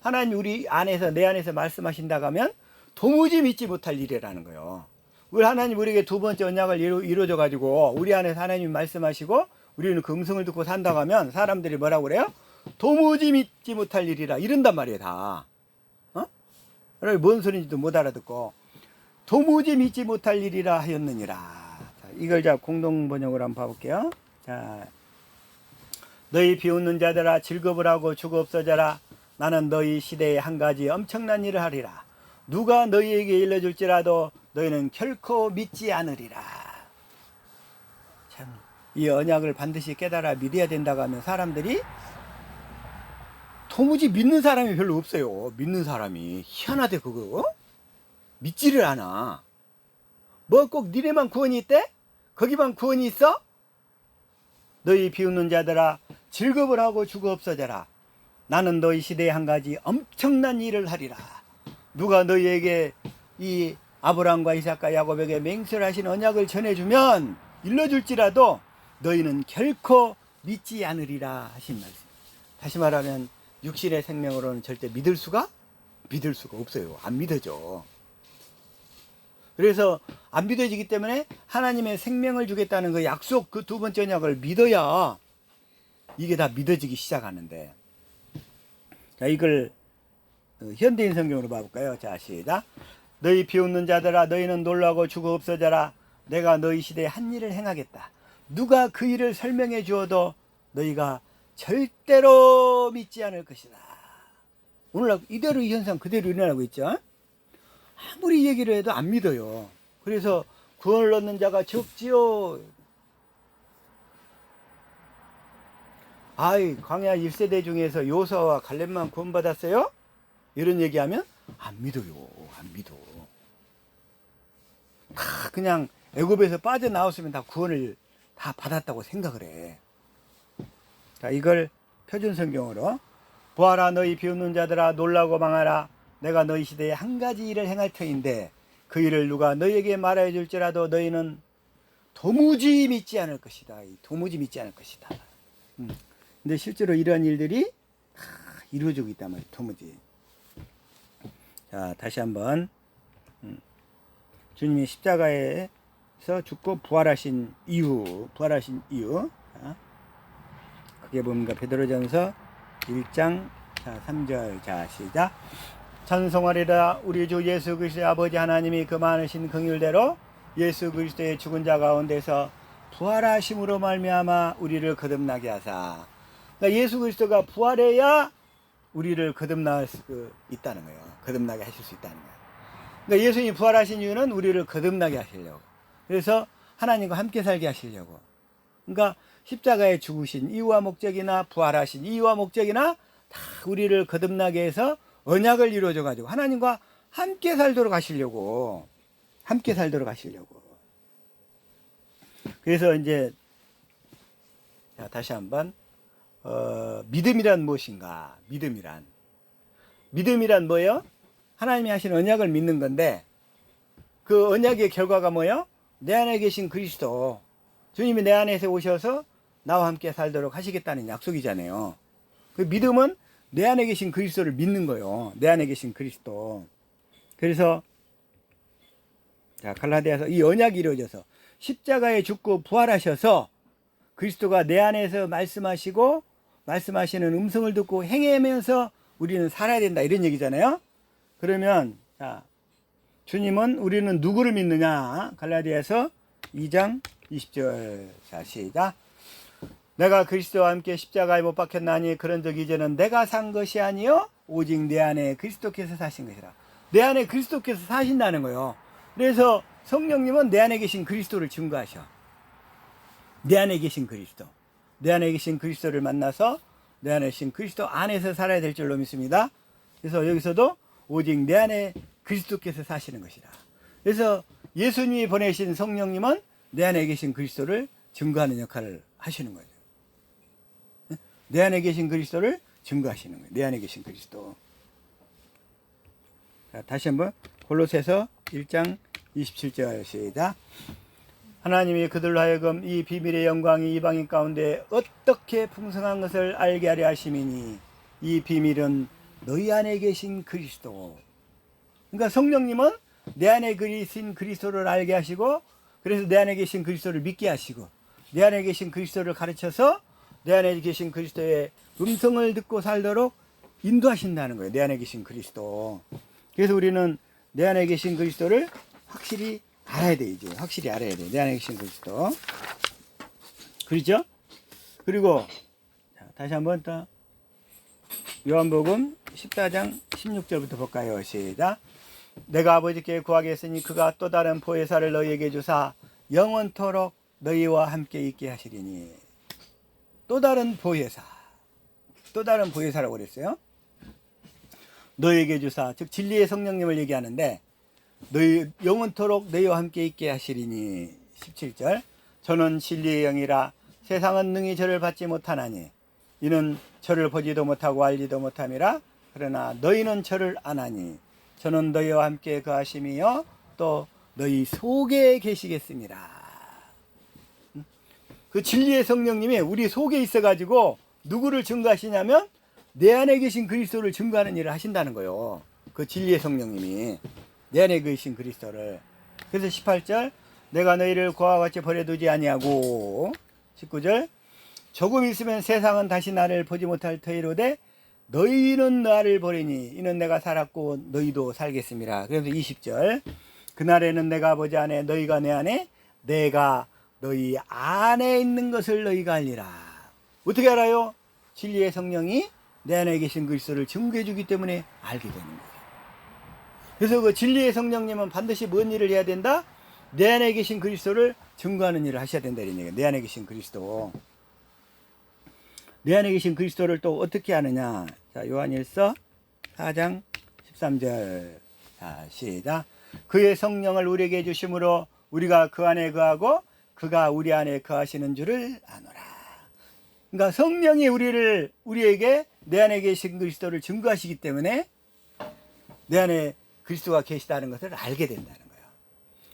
하나님 우리 안에서 내 안에서 말씀하신다고 하면 도무지 믿지 못할 일이라는 거예요. 우리 하나님 우리에게 두 번째 언약을 이루어줘 가지고 우리 안에서 하나님이 말씀하시고 우리는 그 음성을 듣고 산다고 하면 사람들이 뭐라고 그래요? 도무지 믿지 못할 일이라 이런단 말이에요. 다. 뭔 소리인지도 못 알아듣고 도무지 믿지 못할 일이라 하였느니라. 자, 이걸 자 공동 번역으로 한번 봐볼게요. 자, 너희 비웃는 자들아 즐겁을 하고 주거 없어져라. 나는 너희 시대에 한 가지 엄청난 일을 하리라. 누가 너희에게 일러줄지라도 너희는 결코 믿지 않으리라. 참, 이 언약을 반드시 깨달아 믿어야 된다고 하면 사람들이 도무지 믿는 사람이 별로 없어요. 믿는 사람이 희한하대 그거. 믿지를 않아. 뭐 꼭 니네만 구원이 있대? 거기만 구원이 있어? 너희 비웃는 자들아 즐겁을 하고 주거 없어져라. 나는 너희 시대에 한 가지 엄청난 일을 하리라. 누가 너희에게 이 아브라함과 이삭과 야곱에게 맹세하신 언약을 전해주면 일러줄지라도 너희는 결코 믿지 않으리라 하신 말씀. 다시 말하면 육신의 생명으로는 절대 믿을 수가 없어요. 안 믿어져. 그래서 안 믿어지기 때문에 하나님의 생명을 주겠다는 그 약속 그 두 번째 언약을 믿어야 이게 다 믿어지기 시작하는데. 자, 이걸 현대인 성경으로 봐볼까요? 자, 시작. 너희 비웃는 자들아 너희는 놀라고 죽어 없어져라. 내가 너희 시대에 한 일을 행하겠다. 누가 그 일을 설명해 주어도 너희가 절대로 믿지 않을 것이다. 오늘 이대로 이 현상 그대로 일어나고 있죠. 아무리 얘기를 해도 안 믿어요. 그래서 구원을 얻는 자가 적지요. 아이 광야 1세대 중에서 요사와 갈렙만 구원받았어요? 이런 얘기하면 안 믿어요. 안 믿어. 다 그냥 애굽에서 빠져나왔으면 다 구원을 다 받았다고 생각을 해. 자, 이걸 표준 성경으로 보아라 너희 비웃는 자들아 놀라고 망하라. 내가 너희 시대에 한 가지 일을 행할 터인데 그 일을 누가 너희에게 말해 줄지라도 너희는 도무지 믿지 않을 것이다. 도무지 믿지 않을 것이다. 근데 실제로 이런 일들이 다 이루어지고 있단 말이에요. 도무지. 자, 다시 한번 주님이 십자가에서 죽고 부활하신 이유. 자, 그게 뭡니까? 베드로전서 1장 3절. 자, 시작. 찬송하리라. 우리 주 예수 그리스도의 아버지 하나님이 그 많으신 긍휼대로 예수 그리스도의 죽은 자 가운데서 부활하심으로 말미암아 우리를 거듭나게 하사 그러니까 예수 그리스도가 부활해야 우리를 거듭날 수 있다는 거예요. 거듭나게 하실 수 있다는 거예요. 그러니까 예수님이 부활하신 이유는 우리를 거듭나게 하시려고. 그래서 하나님과 함께 살게 하시려고. 그러니까 십자가에 죽으신 이유와 목적이나 부활하신 이유와 목적이나 다 우리를 거듭나게 해서 언약을 이루어져 가지고 하나님과 함께 살도록 하시려고. 함께 살도록 하시려고. 그래서 이제 자, 다시 한번 믿음이란 무엇인가? 믿음이란 뭐예요? 하나님이 하신 언약을 믿는 건데 그 언약의 결과가 뭐예요? 내 안에 계신 그리스도, 주님이 내 안에서 오셔서 나와 함께 살도록 하시겠다는 약속이잖아요. 그 믿음은 내 안에 계신 그리스도를 믿는 거예요. 내 안에 계신 그리스도. 그래서 자, 갈라디아서 이 언약이 이루어져서 십자가에 죽고 부활하셔서 그리스도가 내 안에서 말씀하시고 말씀하시는 음성을 듣고 행하면서 우리는 살아야 된다, 이런 얘기잖아요. 그러면 자, 주님은 우리는 누구를 믿느냐? 갈라디아서 2장 20절. 자, 시작. 내가 그리스도와 함께 십자가에 못 박혔나니 그런즉 이제는 내가 산 것이 아니요 오직 내 안에 그리스도께서 사신 것이라. 내 안에 그리스도께서 사신다는 거예요. 그래서 성령님은 내 안에 계신 그리스도를 증거하셔. 내 안에 계신 그리스도, 내 안에 계신 그리스도를 만나서 내 안에 계신 그리스도 안에서 살아야 될 줄로 믿습니다. 그래서 여기서도 오직 내 안에 그리스도께서 사시는 것이라. 그래서 예수님이 보내신 성령님은 내 안에 계신 그리스도를 증거하는 역할을 하시는 거죠. 내 안에 계신 그리스도를 증거하시는 거예요. 내 안에 계신 그리스도. 자, 다시 한번 골로새서 1장 27절 시작. 하나님이 그들로 하여금 이 비밀의 영광이 이방인 가운데 어떻게 풍성한 것을 알게 하려 하심이니 이 비밀은 너희 안에 계신 그리스도. 그러니까 성령님은 내 안에 계신 그리스도를 알게 하시고, 그래서 내 안에 계신 그리스도를 믿게 하시고, 내 안에 계신 그리스도를 가르쳐서 내 안에 계신 그리스도의 음성을 듣고 살도록 인도하신다는 거예요. 내 안에 계신 그리스도. 그래서 우리는 내 안에 계신 그리스도를 확실히 알아야 돼. 이제 확실히 알아야 돼. 내 안에 계신 그리스도. 그렇죠? 그리고 다시 한번 더 요한복음 14장 16절부터 볼까요? 시작. 내가 아버지께 구하겠으니 그가 또 다른 보혜사를 너희에게 주사 영원토록 너희와 함께 있게 하시리니. 또 다른 보혜사, 또 다른 보혜사라고 그랬어요. 너희에게 주사, 즉 진리의 성령님을 얘기하는데 너희 영원토록 너희와 함께 있게 하시리니. 17절. 저는 진리의 영이라 세상은 능히 저를 받지 못하나니 이는 저를 보지도 못하고 알지도 못함이라. 그러나 너희는 저를 아나니 저는 너희와 함께 거하심이요 또 너희 속에 계시겠습니다. 그 진리의 성령님이 우리 속에 있어가지고 누구를 증거하시냐면 내 안에 계신 그리스도를 증거하는 일을 하신다는 거예요. 그 진리의 성령님이 내 안에 계신 그리스도를. 그래서 18절. 내가 너희를 고와 같이 버려두지 아니하고. 19절. 조금 있으면 세상은 다시 나를 보지 못할 터이로되 너희는 나를 보리니 이는 내가 살았고 너희도 살겠습니다. 그래서 20절. 그날에는 내가 아버지 안에 너희가 내 안에 내가 너희 안에 있는 것을 너희가 알리라. 어떻게 알아요? 진리의 성령이 내 안에 계신 그리스도를 증거해 주기 때문에 알게 되는 거예요. 그래서 그 진리의 성령님은 반드시 뭔 일을 해야 된다? 내 안에 계신 그리스도를 증거하는 일을 하셔야 된다, 이런 얘기예요. 내 안에 계신 그리스도. 내 안에 계신 그리스도를 또 어떻게 아느냐? 자, 요한일서 4장 13절. 자, 시작. 그의 성령을 우리에게 주심으로 우리가 그 안에 거하고 그가 우리 안에 거하시는 줄을 아노라. 그러니까 성령이 우리에게 내 안에 계신 그리스도를 증거하시기 때문에 내 안에 그리스도가 계시다는 것을 알게 된다는 거예요.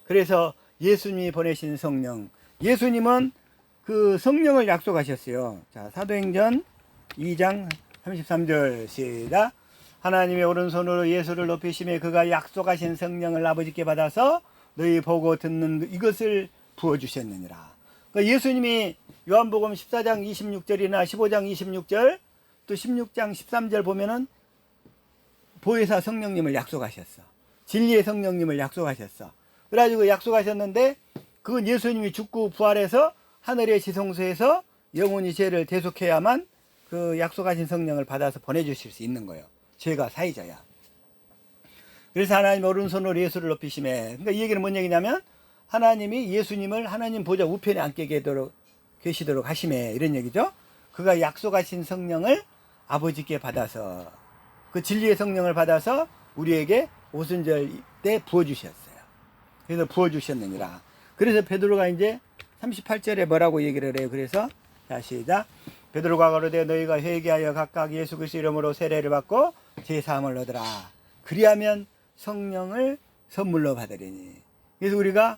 그래서 예수님이 보내신 성령, 예수님은 그 성령을 약속하셨어요. 자, 사도행전 2장 33절 시작. 하나님의 오른손으로 예수를 높이시며 그가 약속하신 성령을 아버지께 받아서 너희 보고 듣는 이것을 부어주셨느니라. 그러니까 예수님이 요한복음 14장 26절이나 15장 26절 또 16장 13절 보면은 보혜사 성령님을 약속하셨어. 진리의 성령님을 약속하셨어. 그래가지고 약속하셨는데 그건 예수님이 죽고 부활해서 하늘의 지성소에서 영원히 죄를 대속해야만 그 약속하신 성령을 받아서 보내주실 수 있는 거예요. 죄가 사해져야. 그래서 하나님 오른손으로 예수를 높이시매. 그러니까 이 얘기는 뭔 얘기냐면 하나님이 예수님을 하나님 보좌 우편에 앉게 계시도록 하시매, 이런 얘기죠. 그가 약속하신 성령을 아버지께 받아서, 그 진리의 성령을 받아서 우리에게 오순절 때 부어주셨어요. 그래서 부어주셨느니라. 그래서 베드로가 이제 38절에 뭐라고 얘기를 해요. 그래서 자, 시작. 베드로가 가로되 너희가 회개하여 각각 예수 그리스도 이름으로 세례를 받고 제사함을 얻으라. 그리하면 성령을 선물로 받으리니. 그래서 우리가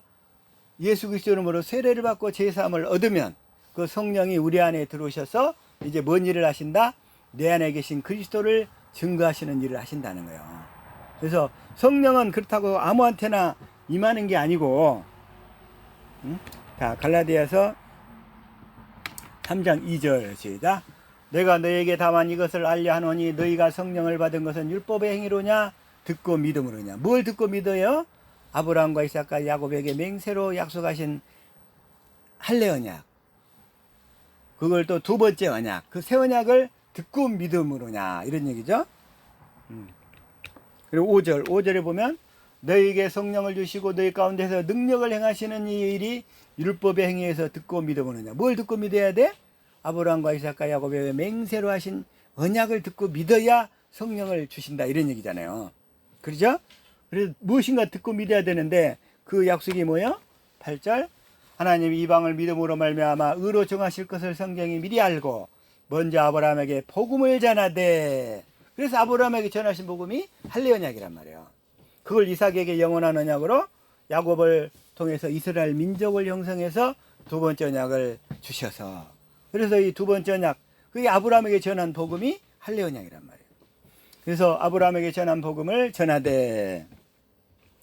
예수 그리스도 이름으로 세례를 받고 제사함을 얻으면 그 성령이 우리 안에 들어오셔서 이제 뭔 일을 하신다? 내 안에 계신 그리스도를 증거하시는 일을 하신다는 거예요. 그래서 성령은 그렇다고 아무한테나 임하는 게 아니고, 자, 갈라디아서 3장 2절 시작. 내가 너에게 다만 이것을 알려 하노니 너희가 성령을 받은 것은 율법의 행위로냐 듣고 믿음으로냐. 뭘 듣고 믿어요? 아브라함과 이삭과 야곱에게 맹세로 약속하신 할례 언약, 그걸 또 두 번째 언약, 그 새 언약을 듣고 믿음으로냐, 이런 얘기죠. 그리고 5절에 보면 너희에게 성령을 주시고 너희 가운데서 능력을 행하시는 이 일이 율법의 행위에서 듣고 믿음으로냐. 뭘 듣고 믿어야 돼? 아브라함과 이삭과 야곱에게 맹세로 하신 언약을 듣고 믿어야 성령을 주신다, 이런 얘기잖아요. 그렇죠? 그래서 무엇인가 듣고 믿어야 되는데 그 약속이 뭐예요? 8절. 하나님이 이방을 믿음으로 말미암아 의로 정하실 것을 성경이 미리 알고 먼저 아브라함에게 복음을 전하되. 그래서 아브라함에게 전하신 복음이 할례 언약이란 말이에요. 그걸 이삭에게 영원한 언약으로 야곱을 통해서 이스라엘 민족을 형성해서 두 번째 언약을 주셔서, 그래서 이 두 번째 언약, 그게 아브라함에게 전한 복음이 할례 언약이란 말이에요. 그래서 아브라함에게 전한 복음을 전하되.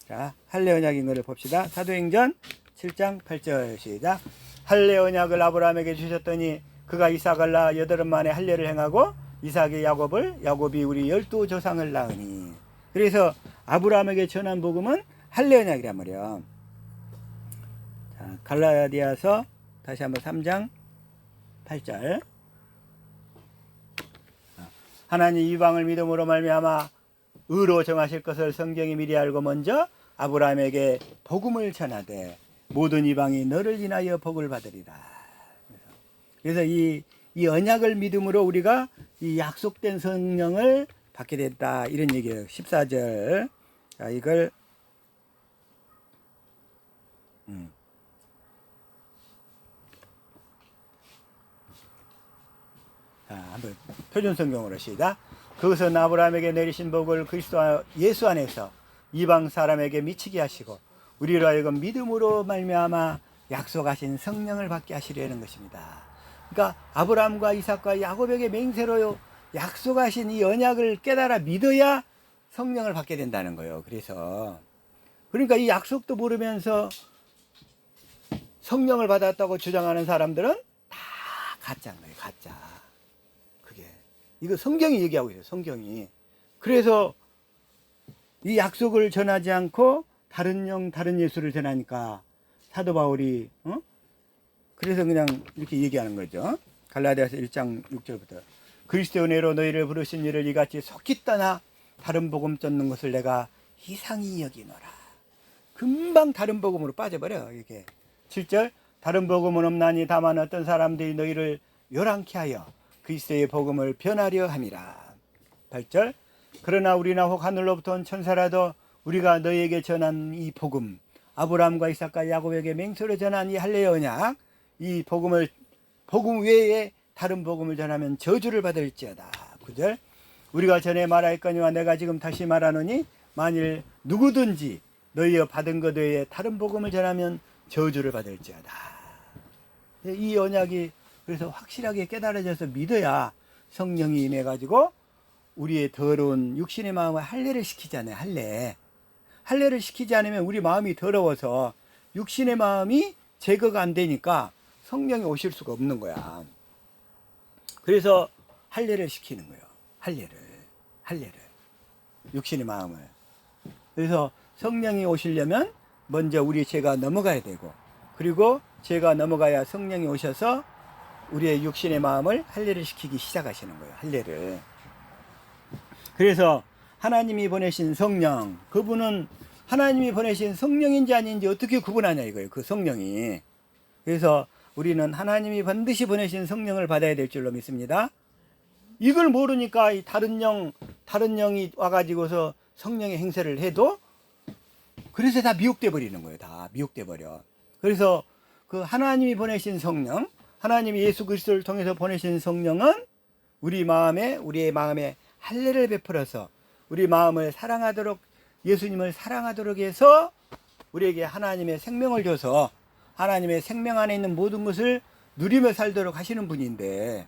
자, 할례 언약인 것을 봅시다. 사도행전 7장 8절 시작. 할례 언약을 아브라함에게 주셨더니 그가 이삭을 낳아 8년 만에 할례를 행하고 이삭이 야곱이 우리 12조상을 낳으니. 그래서 아브라함에게 전한 복음은 할례 언약이란 말이에요. 자, 갈라디아서 다시 한번 3장 8절. 하나님 이방을 믿음으로 말미암아 의로 정하실 것을 성경이 미리 알고 먼저 아브라함에게 복음을 전하되 모든 이방이 너를 인하여 복을 받으리라. 그래서 이 언약을 믿음으로 우리가 이 약속된 성령을 받게 됐다, 이런 얘기예요. 14절. 자, 이걸 자, 한번 표준 성경으로 시작. 그것은 아브라함에게 내리신 복을 그리스도 예수 안에서 이방 사람에게 미치게 하시고 우리로 하여금 믿음으로 말미암아 약속하신 성령을 받게 하시려는 것입니다. 그러니까 아브라함과 이삭과 야곱에게 맹세로 약속하신 이 언약을 깨달아 믿어야 성령을 받게 된다는 거예요. 그래서 그러니까 이 약속도 모르면서 성령을 받았다고 주장하는 사람들은 다 가짜인 거예요. 가짜. 그게 이거 성경이 얘기하고 있어요. 성경이. 그래서 이 약속을 전하지 않고 다른 예수를 전하니까 사도 바울이 그래서 그냥 이렇게 얘기하는 거죠. 갈라디아서 1장 6절부터 그리스도의 은혜로 너희를 부르신 이를 이같이 속히 떠나 다른 복음 쫓는 것을 내가 이상히 여기노라. 금방 다른 복음으로 빠져버려요. 이게 7절. 다른 복음은 없나니 다만 어떤 사람들이 너희를 요란케 하여 그리스도의 복음을 변하려 함이라. 8절. 그러나 우리나 혹 하늘로부터 온 천사라도 우리가 너희에게 전한 이 복음, 아브라함과 이삭과 야곱에게 맹세로 전한 이 할례 언약, 이 복음 외에 다른 복음을 전하면 저주를 받을지어다. 9절. 우리가 전에 말하였거니와 내가 지금 다시 말하노니 만일 누구든지 너희가 받은 것 외에 다른 복음을 전하면 저주를 받을지어다. 이 언약이 그래서 확실하게 깨달아져서 믿어야 성령이 임해가지고 우리의 더러운 육신의 마음을 할례를 시키잖아요. 할례를 시키지 않으면 우리 마음이 더러워서 육신의 마음이 제거가 안 되니까 성령이 오실 수가 없는 거야. 그래서 할례를 시키는 거예요. 할례를. 육신의 마음을. 그래서 성령이 오시려면 먼저 우리 죄가 넘어가야 되고, 그리고 죄가 넘어가야 성령이 오셔서 우리의 육신의 마음을 할례를 시키기 시작하시는 거예요. 할례를. 그래서 하나님이 보내신 성령, 그분은 하나님이 보내신 성령인지 아닌지 어떻게 구분하냐 이거예요. 그 성령이. 그래서 우리는 하나님이 반드시 보내신 성령을 받아야 될 줄로 믿습니다. 이걸 모르니까 이 다른 영이 와가지고서 성령의 행세를 해도 그래서 다 미혹돼 버리는 거예요. 다 미혹돼 버려. 그래서 그 하나님이 보내신 성령, 하나님이 예수 그리스도를 통해서 보내신 성령은 우리의 마음에 할례를 베풀어서 우리 마음을 사랑하도록, 예수님을 사랑하도록 해서 우리에게 하나님의 생명을 줘서 하나님의 생명 안에 있는 모든 것을 누리며 살도록 하시는 분인데,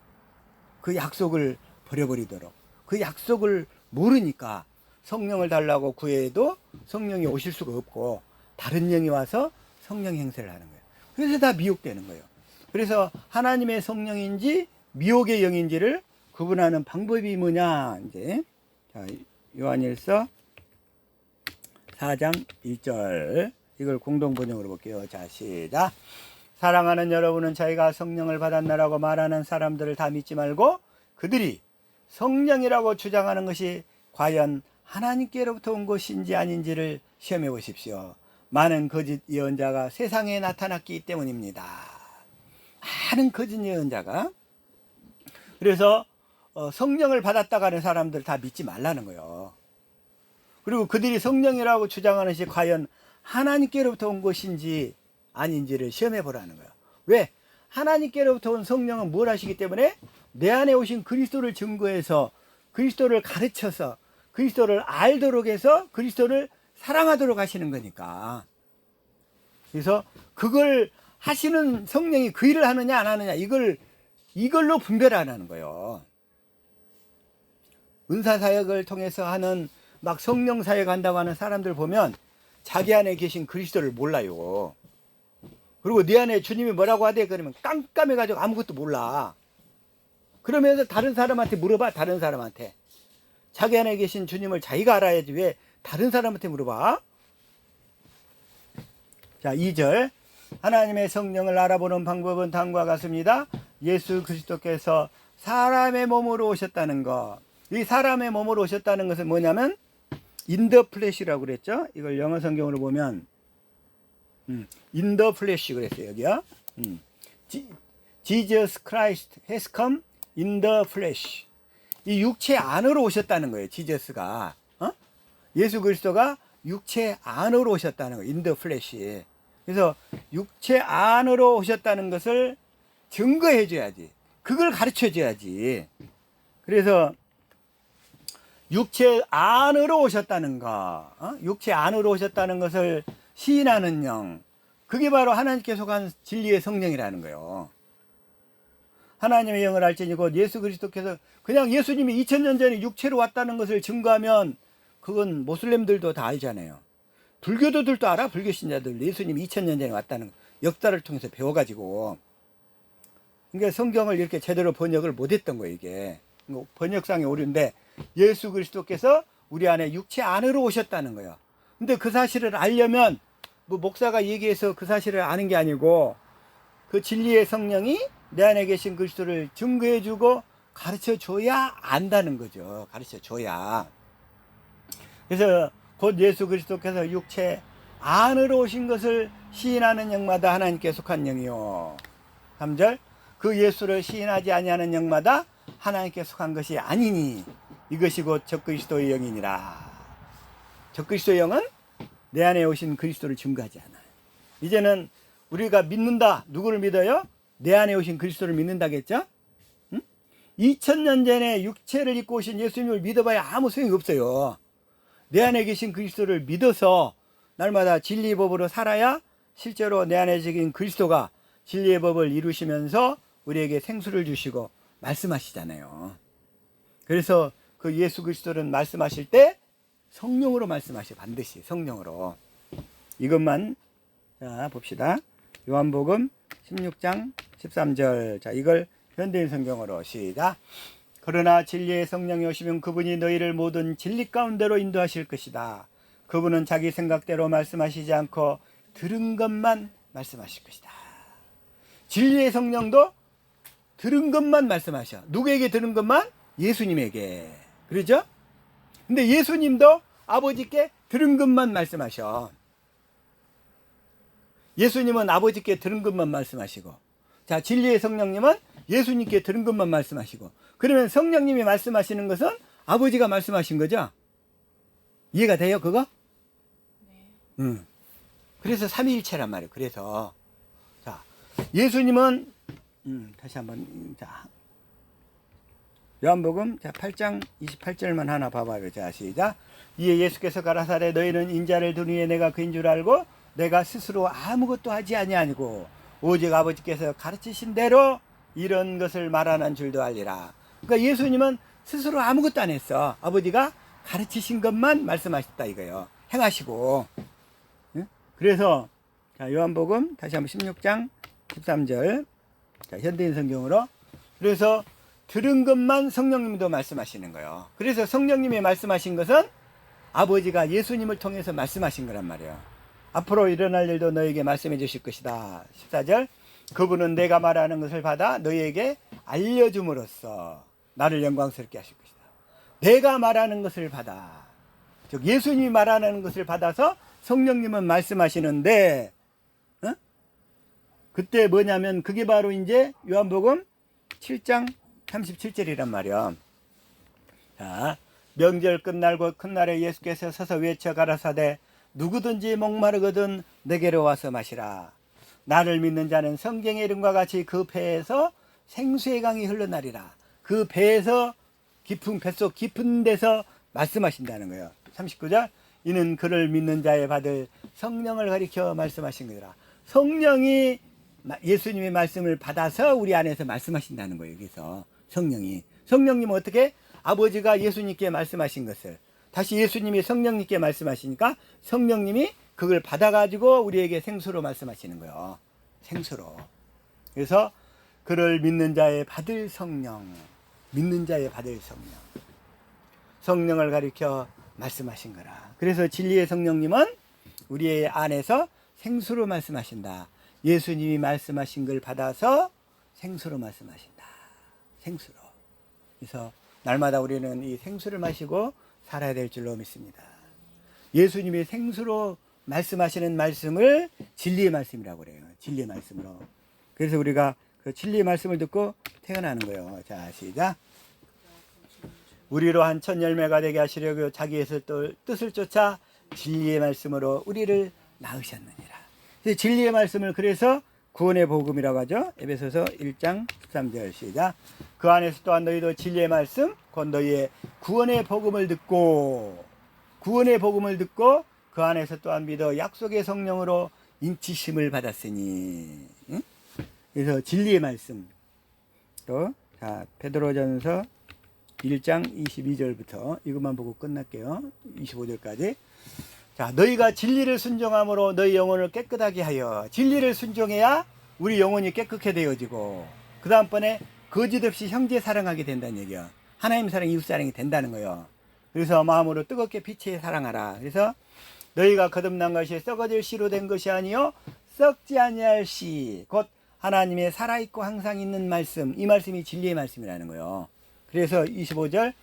그 약속을 버려버리도록, 그 약속을 모르니까 성령을 달라고 구해도 성령이 오실 수가 없고 다른 영이 와서 성령 행세를 하는 거예요. 그래서 다 미혹되는 거예요. 그래서 하나님의 성령인지 미혹의 영인지를 구분하는 방법이 뭐냐, 이제 자, 요한일서 4장 1절 이걸 공동 번역으로 볼게요. 자, 시작. 사랑하는 여러분은 자기가 성령을 받았나라고 말하는 사람들을 다 믿지 말고 그들이 성령이라고 주장하는 것이 과연 하나님께로부터 온 것인지 아닌지를 시험해 보십시오. 많은 거짓 예언자가 세상에 나타났기 때문입니다. 많은 거짓 예언자가. 그래서 성령을 받았다고 하는 사람들 다 믿지 말라는 거예요. 그리고 그들이 성령이라고 주장하는 것이 과연 하나님께로부터 온 것인지 아닌지를 시험해 보라는 거예요. 왜? 하나님께로부터 온 성령은 뭘 하시기 때문에 내 안에 오신 그리스도를 증거해서 그리스도를 가르쳐서 그리스도를 알도록 해서 그리스도를 사랑하도록 하시는 거니까. 그래서 그걸 하시는 성령이 그 일을 하느냐 안 하느냐 이걸로 분별하는 거예요. 은사사역을 통해서 하는 막 성령 사역 한다고 하는 사람들 보면 자기 안에 계신 그리스도를 몰라요. 그리고 네 안에 주님이 뭐라고 하대 그러면 깜깜해가지고 아무것도 몰라. 그러면서 다른 사람한테 물어봐. 다른 사람한테 자기 안에 계신 주님을 자기가 알아야지 왜 다른 사람한테 물어봐. 자, 2절 하나님의 성령을 알아보는 방법은 다음과 같습니다. 예수 그리스도께서 사람의 몸으로 오셨다는 것. 이 사람의 몸으로 오셨다는 것은 뭐냐면 in the flesh라고 그랬죠. 이걸 영어 성경으로 보면 in the flesh 그랬어요. 여기요. Jesus Christ has come in the flesh. 이 육체 안으로 오셨다는 거예요. 지저스가. 예수 그리스도가 육체 안으로 오셨다는 거예요. in the flesh. 그래서 육체 안으로 오셨다는 것을 증거해 줘야지. 그걸 가르쳐 줘야지. 그래서 육체 안으로 오셨다는 거, 육체 안으로 오셨다는 것을 시인하는 영, 그게 바로 하나님께 속한 진리의 성령이라는 거예요. 하나님의 영을 알지니 곧 예수 그리스도께서 그냥 예수님이 2000년 전에 육체로 왔다는 것을 증거하면 그건 모슬렘들도 다 알잖아요. 불교도들도 알아. 불교 신자들 예수님이 2000년 전에 왔다는 거. 역사를 통해서 배워가지고. 그러니까 성경을 이렇게 제대로 번역을 못했던 거예요. 이게 번역상에 오류인데 예수 그리스도께서 우리 안에 육체 안으로 오셨다는 거예요. 근데 그 사실을 알려면 뭐 목사가 얘기해서 그 사실을 아는 게 아니고 그 진리의 성령이 내 안에 계신 그리스도를 증거해 주고 가르쳐 줘야 안다는 거죠. 가르쳐 줘야. 그래서 곧 예수 그리스도께서 육체 안으로 오신 것을 시인하는 영마다 하나님께 속한 영이요. 3절 그 예수를 시인하지 아니하는 영마다 하나님께 속한 것이 아니니 이것이 곧 적그리스도의 영이니라. 적그리스도의 영은 내 안에 오신 그리스도를 증거하지 않아요. 이제는 우리가 믿는다. 누구를 믿어요? 내 안에 오신 그리스도를 믿는다겠죠? 2000년 전에 육체를 입고 오신 예수님을 믿어봐야 아무 소용이 없어요. 내 안에 계신 그리스도를 믿어서 날마다 진리의 법으로 살아야 실제로 내 안에 계신 그리스도가 진리의 법을 이루시면서 우리에게 생수를 주시고 말씀하시잖아요. 그래서 그 예수 그리스도는 말씀하실 때 성령으로 말씀하셔. 반드시 성령으로. 이것만 자 봅시다. 요한복음 16장 13절. 자, 이걸 현대인 성경으로 시작. 그러나 진리의 성령이 오시면 그분이 너희를 모든 진리 가운데로 인도하실 것이다. 그분은 자기 생각대로 말씀하시지 않고 들은 것만 말씀하실 것이다. 진리의 성령도 들은 것만 말씀하셔. 누구에게 들은 것만? 예수님에게. 그러죠? 근데 예수님도 아버지께 들은 것만 말씀하셔. 예수님은 아버지께 들은 것만 말씀하시고, 자, 진리의 성령님은 예수님께 들은 것만 말씀하시고, 그러면 성령님이 말씀하시는 것은 아버지가 말씀하신 거죠? 이해가 돼요, 그거? 네. 그래서 삼위일체란 말이에요. 그래서, 자, 예수님은, 다시 한번, 자, 요한복음, 자, 8장 28절만 하나 봐봐요. 자, 시작. 이에 예수께서 가라사대 너희는 인자를 두니 위에 내가 그인 줄 알고 내가 스스로 아무것도 하지 아니하니고 오직 아버지께서 가르치신 대로 이런 것을 말하는 줄도 알리라. 그러니까 예수님은 스스로 아무것도 안 했어. 아버지가 가르치신 것만 말씀하셨다 이거예요. 행하시고. 그래서 자, 요한복음 다시 한번 16장 13절. 자, 현대인 성경으로. 그래서 들은 것만 성령님도 말씀하시는 거예요. 그래서 성령님이 말씀하신 것은 아버지가 예수님을 통해서 말씀하신 거란 말이에요. 앞으로 일어날 일도 너에게 말씀해 주실 것이다. 14절. 그분은 내가 말하는 것을 받아 너희에게 알려줌으로써 나를 영광스럽게 하실 것이다. 내가 말하는 것을 받아. 즉 예수님이 말하는 것을 받아서 성령님은 말씀하시는데, 그때 뭐냐면 그게 바로 이제 요한복음 7장 37절이란 말이야. 자, 명절 끝날고 큰 날에 예수께서 서서 외쳐 가라사대 누구든지 목마르거든 내게로 와서 마시라. 나를 믿는 자는 성경의 이름과 같이 그 배에서 생수의 강이 흘러나리라. 그 배에서 깊은 뱃속 깊은 데서 말씀하신다는 거예요. 39절. 이는 그를 믿는 자에 받을 성령을 가리켜 말씀하신 거라. 성령이 예수님의 말씀을 받아서 우리 안에서 말씀하신다는 거예요. 여기서 성령님은 어떻게? 아버지가 예수님께 말씀하신 것을 다시 예수님이 성령님께 말씀하시니까 성령님이 그걸 받아가지고 우리에게 생수로 말씀하시는 거예요. 생수로. 그래서 그를 믿는 자에 받을 성령, 믿는 자에 받을 성령, 성령을 가리켜 말씀하신 거라. 그래서 진리의 성령님은 우리의 안에서 생수로 말씀하신다. 예수님이 말씀하신 걸 받아서 생수로 말씀하신다. 생수로. 그래서 날마다 우리는 이 생수를 마시고 살아야 될 줄로 믿습니다. 예수님이 생수로 말씀하시는 말씀을 진리의 말씀이라고 그래요. 진리의 말씀으로. 그래서 우리가 그 진리의 말씀을 듣고 태어나는 거예요. 자, 시작. 우리로 한 천 열매가 되게 하시려고 자기의 뜻을 쫓아 진리의 말씀으로 우리를 낳으셨느니라. 진리의 말씀을 그래서 구원의 복음이라고 하죠. 에베소서 1장 13절 시작. 그 안에서 또한 너희도 진리의 말씀 곧 너희의 구원의 복음을 듣고 그 안에서 또한 믿어 약속의 성령으로 인치심을 받았으니. 응? 그래서 진리의 말씀. 또 자, 베드로전서 1장 22절부터 이것만 보고 끝날게요. 25절까지. 자, 너희가 진리를 순종함으로 너희 영혼을 깨끗하게 하여. 진리를 순종해야 우리 영혼이 깨끗게 되어지고 그 다음번에 거짓 없이 형제 사랑하게 된다는 얘기야. 하나님 사랑, 이웃 사랑이 된다는 거예요. 그래서 마음으로 뜨겁게 피치에 사랑하라. 그래서 너희가 거듭난 것이 썩어질 씨로 된 것이 아니요 썩지 아니할 씨, 곧 하나님의 살아있고 항상 있는 말씀, 이 말씀이 진리의 말씀이라는 거예요. 그래서 25절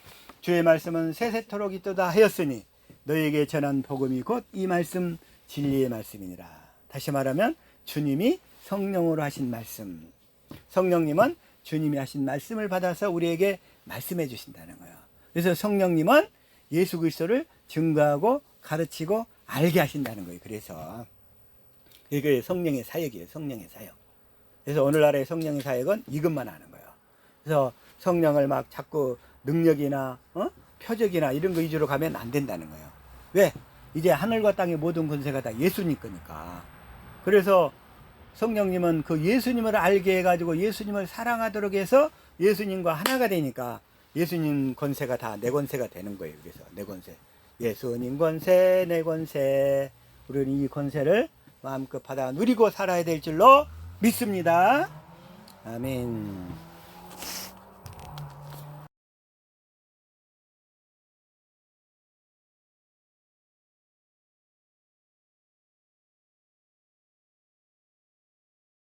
주의 말씀은 세세토록 있도다 하였으니 너희에게 전한 복음이 곧 이 말씀 진리의 말씀이니라. 다시 말하면 주님이 성령으로 하신 말씀, 성령님은 주님이 하신 말씀을 받아서 우리에게 말씀해 주신다는 거예요. 그래서 성령님은 예수 그리스도를 증거하고 가르치고 알게 하신다는 거예요. 그래서 이게 성령의 사역이에요. 성령의 사역. 그래서 오늘날의 성령의 사역은 이것만 하는 거예요. 그래서 성령을 막 자꾸 능력이나 표적이나 이런 거 위주로 가면 안 된다는 거예요. 왜? 이제 하늘과 땅의 모든 권세가 다 예수님 거니까. 그래서 성령님은 그 예수님을 알게 해가지고 예수님을 사랑하도록 해서 예수님과 하나가 되니까 예수님 권세가 다 내 권세가 되는 거예요. 그래서 내 권세, 예수님 권세, 내 권세, 우리는 이 권세를 마음껏 받아 누리고 살아야 될 줄로 믿습니다. 아멘.